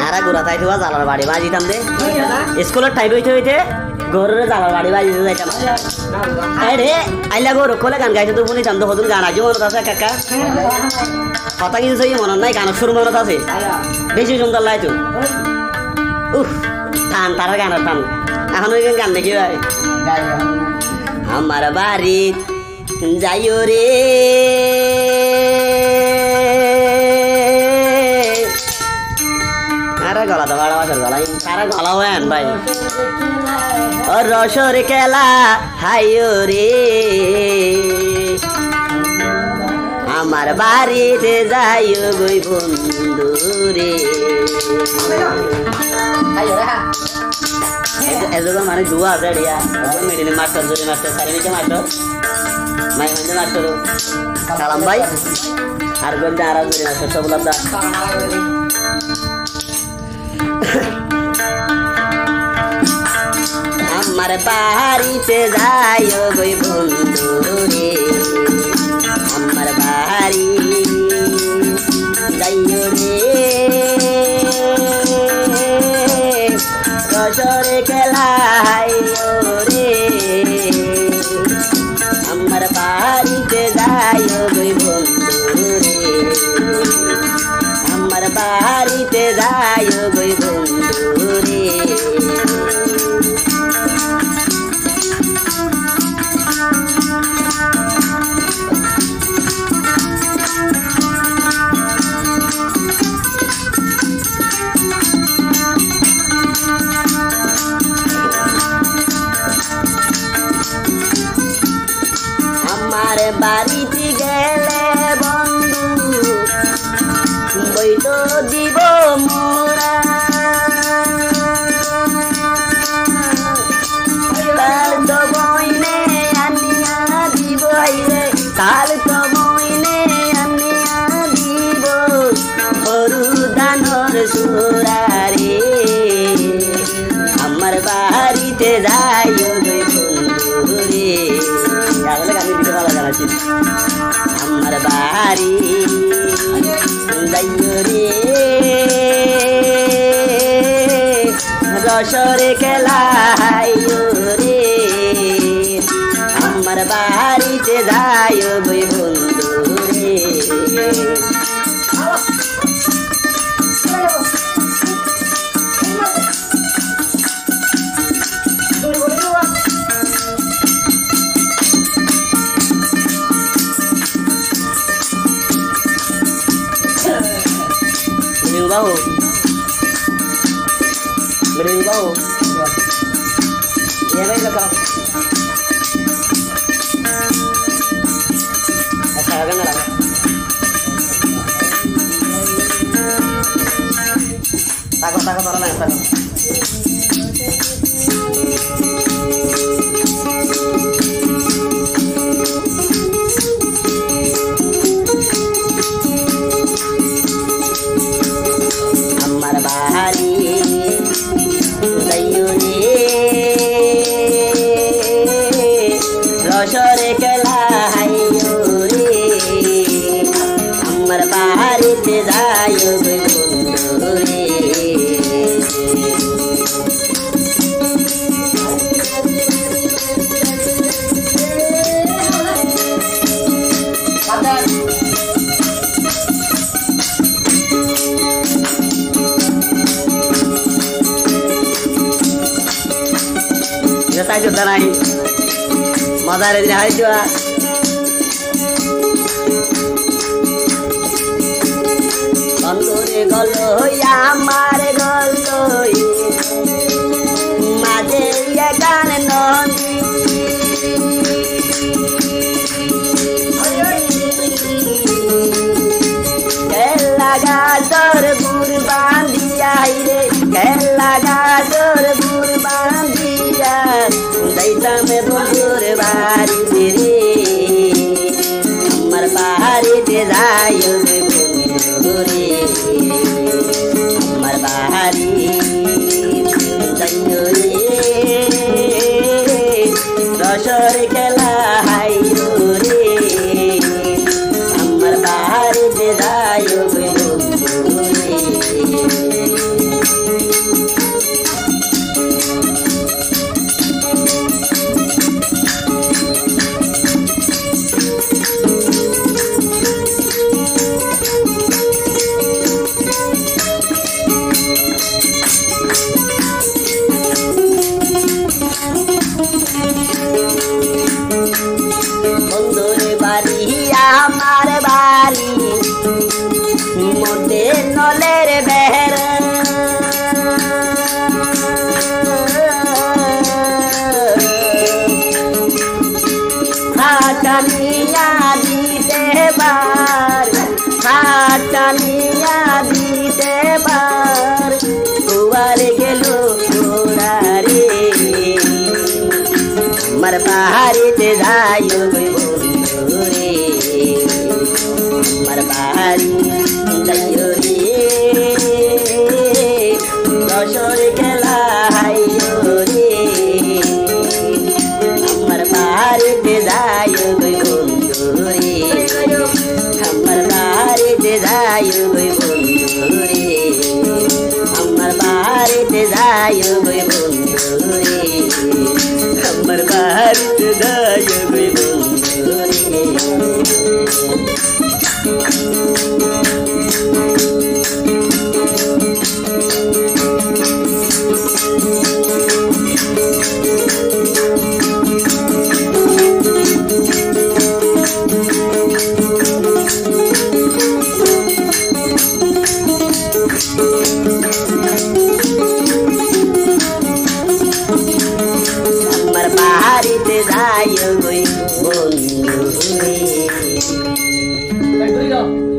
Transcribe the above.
আরা গোরা তাই থোয়া জালার বাড়ি বাজিতাম দে স্কুলের টাইম হইতে হইতে ঘরের জালার বাড়ি বাজিতে যাইতাম রে আইলা গো রক্ষলে গান গাইতে তো শুনিতাম তো হদুন গান আজিও মনত আছে কাকা কথা কিন্তু মনত নাই গানের সুর মনত আছে বেশি সুন্দর লাগে তো উফ টান তারা গানের টান এখন ওই গান দেখি ভাই আমার বাড়ি যাইও রে আরে গলা তো বাড়া বাসর গলা সারা গলা হেন ভাই ও রসর খেলা হাইও রে আমার বাড়িতে যাইও গই বন্ধু রে এজগা মানে দুয়া আছে রিয়া মিডিল মাস্টার জুরি মাস্টার সারিমিকে মাস্টার মাই মধ্যে মাস্টার কালাম ভাই আর গন্ডা আর জুরি মাস্টার সব লব্দা আমার বাড়িতে যাইও গই বন্ধু রে আমার বাড়ি যাইও রে রসরে খেলাইও রে আমার বাড়িতে যাইও গই বন্ধু রে আমার বাড়িতে যাইও গই বন্ধু রে আমার বাড়িতে গেলে বন্ধু বইল দিব মোরা তার তো বইনে আনিয়া দিব রে তার তো বইনে আনিয়া দিব সরু দানর সুরারে আমার বাড়িতে যাইও রে বন্ধু রে আমার বাড়ি যাইও রে রসরে খেলাইও রে আমার বাড়িতে যাইও গই বন্ধু রে bau beri bau ya baik lah asalkan lah takut orang lain takut রসরে খেলাইও রে আমার বাড়িতে যাইও বন্ধু রে তাই তো নাই মজারে দিন হাই চুয়া অন্তরে গল আমার গল মাঝে গান নদী কেলা গাজর বুড় বাঁধিয়া রে কেলা গাজর বুড় বাঁধিয়া যাইতাম বন্ধুর বাড়িতে রে আমার বাড়িতে যাইও বন্ধু রে আমার বাড়ি যাইও রে রসর খেলা হাইও রে আমার বাড়িতে যাইও বন্ধু রে বন্ধুর বাড়ি আমার বাড়ি মধ্যে নলের বের হাটানিয়া দিতে পার হাটানিয়া দিতে পার কুয়ার গেল ঘোড়ারে আমার বাড়িতে যাই বন্ধু রে আমার বাড়ি যাইও রে দশর খেলা হাইও রে আমার বাড়িতে যাই বন্ধু রে আমার বাড়িতে যাই বন্ধু রে আমার বাড়িতে যাই বন্ধু রে আমার বাড়িতে যাই